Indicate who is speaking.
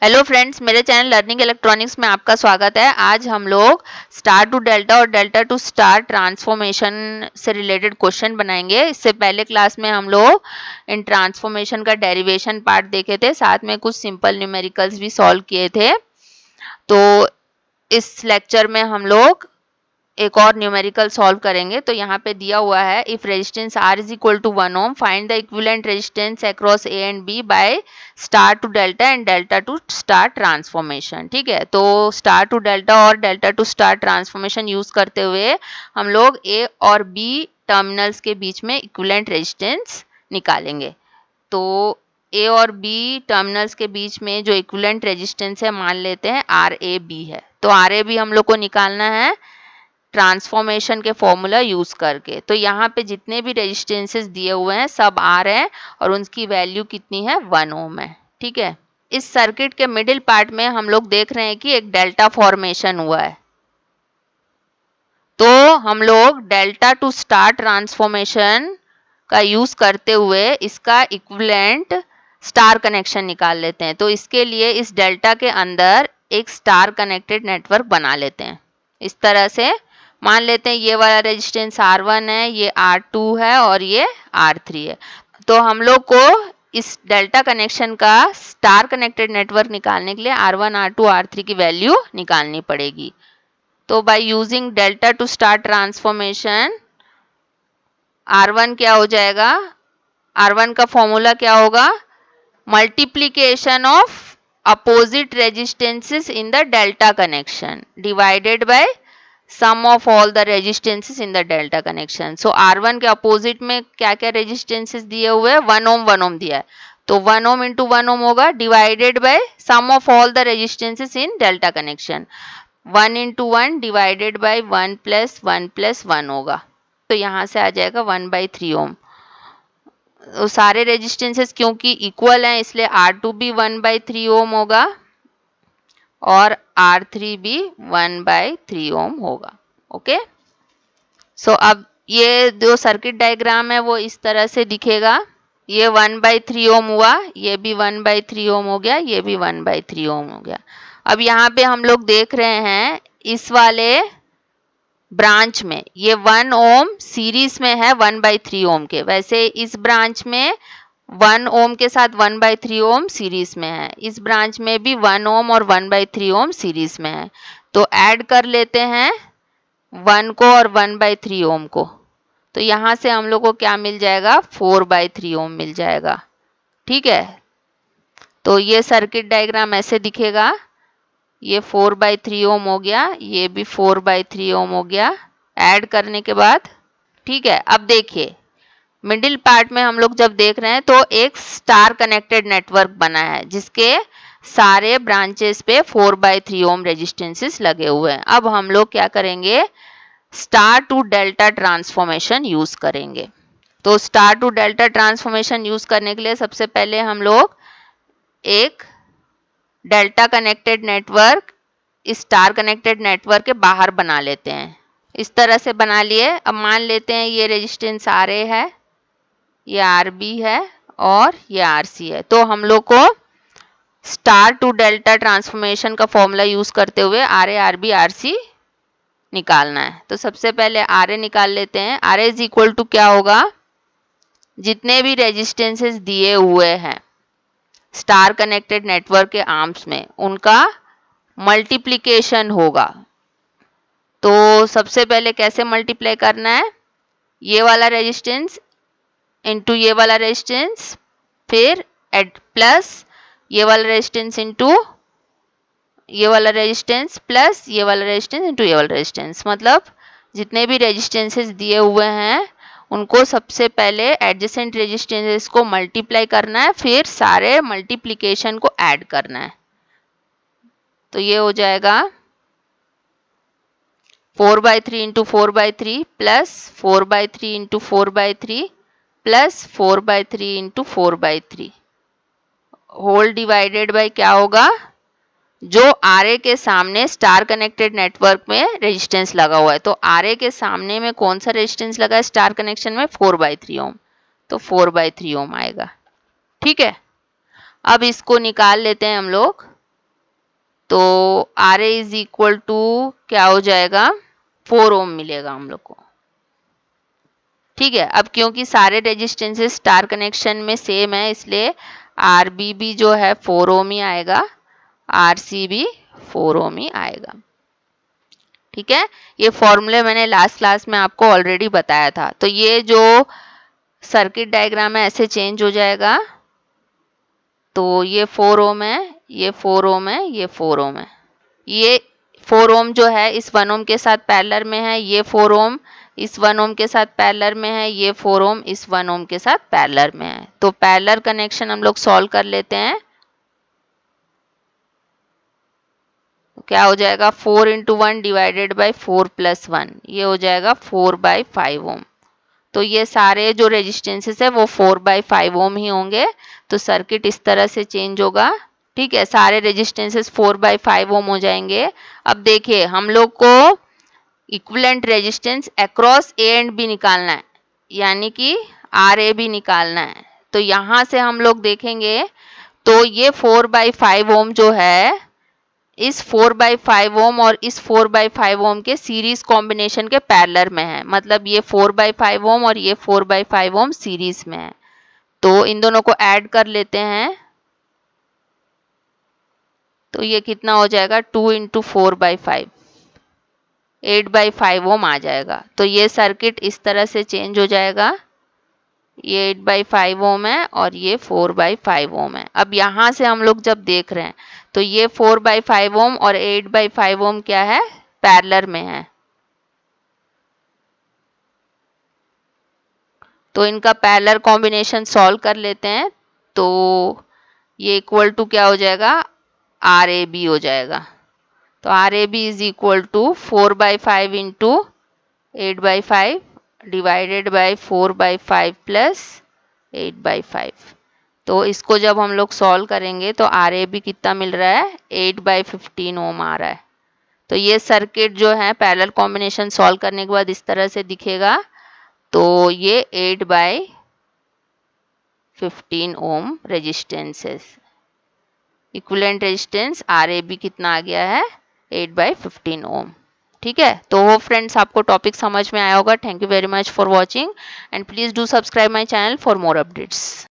Speaker 1: Hello friends, मेरे channel learning electronics में आपका स्वागत है। आज हम लोग स्टार टू डेल्टा और डेल्टा टू स्टार ट्रांसफॉर्मेशन से रिलेटेड क्वेश्चन बनाएंगे। इससे पहले क्लास में हम लोग इन ट्रांसफॉर्मेशन का डेरिवेशन पार्ट देखे थे, साथ में कुछ सिंपल न्यूमेरिकल्स भी सॉल्व किए थे। तो इस लेक्चर में हम लोग एक और न्यूमेरिकल सॉल्व करेंगे। तो यहाँ पे दिया हुआ है, if resistance R is equal to 1 ohm, find the equivalent resistance across A and B by star to delta and delta to star transformation. ठीक है, तो स्टार टू डेल्टा और delta to star transformation use करते हुए हम लोग A और B terminals के बीच में इक्विवेलेंट रेजिस्टेंस निकालेंगे। तो A और B टर्मिनल्स के बीच में जो इक्विवेलेंट रेजिस्टेंस है, मान लेते हैं RAB है। तो RAB हम लोग को निकालना है ट्रांसफॉर्मेशन के फॉर्मूला यूज करके। तो यहाँ पे जितने भी रेजिस्टेंसेस दिए हुए हैं सब आर है और उनकी वैल्यू कितनी है, 1 ओम है। ठीक है, इस सर्किट के मिडिल पार्ट में हम लोग देख रहे हैं कि एक डेल्टा फॉर्मेशन हुआ है। तो हम लोग डेल्टा टू स्टार ट्रांसफॉर्मेशन का यूज करते हुए इसका इक्विवेलेंट स्टार कनेक्शन निकाल लेते हैं। तो इसके लिए इस डेल्टा के अंदर एक स्टार कनेक्टेड नेटवर्क बना लेते हैं। इस तरह से मान लेते हैं ये वाला रेजिस्टेंस R1 है, ये R2 है और ये R3 है। तो हम लोग को इस डेल्टा कनेक्शन का स्टार कनेक्टेड नेटवर्क निकालने के लिए R1, R2, R3 की वैल्यू निकालनी पड़ेगी। तो by using delta to star transformation R1 क्या हो जाएगा, R1 का फॉर्मूला क्या होगा, multiplication of opposite resistances in the delta connection divided by sum of all the resistances in the delta connection. So R1 के अपोजिट में क्या क्या रेजिस्टेंसेस दिए हुए हैं, 1 ओम 1 ओम दिया है। तो 1 ओम इंटू 1 ओम होगा divided by sum of all the resistances in delta connection. 1 into 1 divided by 1 plus 1 plus 1 होगा। तो यहाँ से आ जाएगा 1/3 ओम। तो सारे रेजिस्टेंसेस क्योंकि इक्वल हैं इसलिए R2 भी 1/3 ओम होगा और R3 भी 1/3 ओम होगा। ओके, सो अब ये जो सर्किट डायग्राम है वो इस तरह से दिखेगा। ये 1/3 ओम हुआ, ये भी 1/3 ओम हो गया, ये भी 1/3 ओम हो गया। अब यहाँ पे हम लोग देख रहे हैं इस वाले ब्रांच में ये 1 ओम सीरीज में है 1/3 ओम के, वैसे इस ब्रांच में 1 ओम के साथ 1/3 ओम सीरीज में है, इस ब्रांच में भी 1 ओम और 1/3 ओम सीरीज में है। तो ऐड कर लेते हैं 1 को और 1/3 ओम को। तो यहाँ से हम लोग को क्या मिल जाएगा, 4/3 ओम मिल जाएगा। ठीक है, तो ये सर्किट डायग्राम ऐसे दिखेगा। ये 4/3 ओम हो गया, ये भी 4/3 ओम हो गया ऐड करने के बाद। ठीक है, अब देखिए मिडिल पार्ट में हम लोग जब देख रहे हैं तो एक स्टार कनेक्टेड नेटवर्क बना है जिसके सारे ब्रांचेस पे 4/3 ओम रेजिस्टेंसेस लगे हुए हैं। अब हम लोग क्या करेंगे, star to delta transformation use करेंगे। तो star to delta transformation use करने के लिए सबसे पहले हम लोग एक डेल्टा कनेक्टेड नेटवर्क इस स्टार कनेक्टेड नेटवर्क के बाहर बना लेते हैं। इस तरह से बना लिए। अब मान लेते हैं ये रेजिस्टेंस RA है, ये RB है और ये RC है। तो हम लोग को स्टार टू डेल्टा ट्रांसफॉर्मेशन का फॉर्मूला यूज करते हुए RA, RB, RC निकालना है। तो सबसे पहले RA निकाल लेते हैं। RA इज इक्वल टू क्या होगा, जितने भी रेजिस्टेंसेस दिए हुए हैं स्टार कनेक्टेड नेटवर्क के आर्म्स में उनका मल्टीप्लिकेशन होगा। तो सबसे पहले कैसे मल्टीप्लाई करना है, ये वाला रेजिस्टेंस इंटू ये वाला रेजिस्टेंस, फिर एड प्लस ये वाला रेजिस्टेंस इंटू ये वाला रेजिस्टेंस प्लस ये वाला रेजिस्टेंस इंटू ये वाला रेजिस्टेंस। मतलब जितने भी रेजिस्टेंसेस दिए हुए हैं उनको सबसे पहले एडजेसेंट रेजिस्टेंसेस को मल्टीप्लाई करना है, फिर सारे मल्टीप्लिकेशन को ऐड करना है। तो ये हो जाएगा 4/3 into 4/3 plus 4/3 into 4/3 plus 4/3 into 4/3 whole divided by क्या होगा, जो RA के सामने स्टार कनेक्टेड नेटवर्क में रेजिस्टेंस लगा हुआ है। तो RA के सामने में कौन सा रेजिस्टेंस लगा है स्टार कनेक्शन में, 4/3 ओम। तो 4/3 ओम आएगा। ठीक है, अब इसको निकाल लेते हैं हम लोग। तो R A is equal to क्या हो जाएगा, 4 ओम मिलेगा हम लोग को। ठीक है, अब क्योंकि सारे रेजिस्टेंसेस स्टार कनेक्शन में सेम है, इसलिए आर बी भी जो है 4 ओम ही आएगा, आर सी भी 4 ओम ही आएगा। ठीक है, ये फॉर्मूले मैंने लास्ट क्लास में आपको ऑलरेडी बताया था। तो ये जो सर्किट डायग्राम है ऐसे चेंज हो जाएगा। तो ये 4 ओम है, ये 4 ओम है, ये 4 ओम है। ये 4 ओम जो है इस 1 ओम के साथ पैरेलल में है, ये 4 ओम इस 1 ओम के साथ पैरेलल में है, ये 4 ओम इस 1 ओम के साथ पैरेलल में है। तो पैरेलल कनेक्शन हम लोग सॉल्व कर लेते हैं। तो क्या हो जाएगा, 4 इंटू 1 डिवाइडेड बाई 4 प्लस 1, ये हो जाएगा 4/5 ओम। तो ये सारे जो रेजिस्टेंसेस है वो 4/5 ओम ही होंगे। तो सर्किट इस तरह से चेंज होगा। ठीक है, सारे रेजिस्टेंसेस 4/5 ओम हो जाएंगे। अब देखिए हम लोग को equivalent resistance across A and B निकालना है, यानी कि आर ए बी निकालना है। तो यहाँ से हम लोग देखेंगे तो ये 4/5 ओम जो है इस 4/5 ओम और इस 4/5 ओम के सीरीज कॉम्बिनेशन के पैरेलल में है। मतलब ये 4/5 ओम और ये 4/5 ओम सीरीज में है। तो इन दोनों को ऐड कर लेते हैं। तो ये कितना हो जाएगा, 2 इंटू 4/5, 8/5 ओम आ जाएगा। तो ये सर्किट इस तरह से चेंज हो जाएगा। ये 8/5 ओम है और ये 4/5 ओम है। अब यहाँ से हम लोग जब देख रहे हैं तो ये 4/5 ओम और 8/5 ओम क्या है, पैरेलल में है। तो इनका पैरेलल कॉम्बिनेशन सॉल्व कर लेते हैं। तो ये इक्वल टू क्या हो जाएगा, आर ए बी हो जाएगा। तो R A B is equal to 4/5 into 8/5 divided by 4/5 plus 8/5। तो इसको जब हम लोग सॉल्व करेंगे तो आर ए बी कितना मिल रहा है, 8/15 ओम आ रहा है। तो ये सर्किट जो है पैरेलल कॉम्बिनेशन सॉल्व करने के बाद इस तरह से दिखेगा। तो ये 8/15 ओम रेजिस्टेंस है। Equivalent resistance R A B कितना आ गया है, 8/15 ओम। ठीक है, तो वो फ्रेंड्स आपको टॉपिक समझ में आया होगा। Thank you very much for watching and please do subscribe my channel for more updates.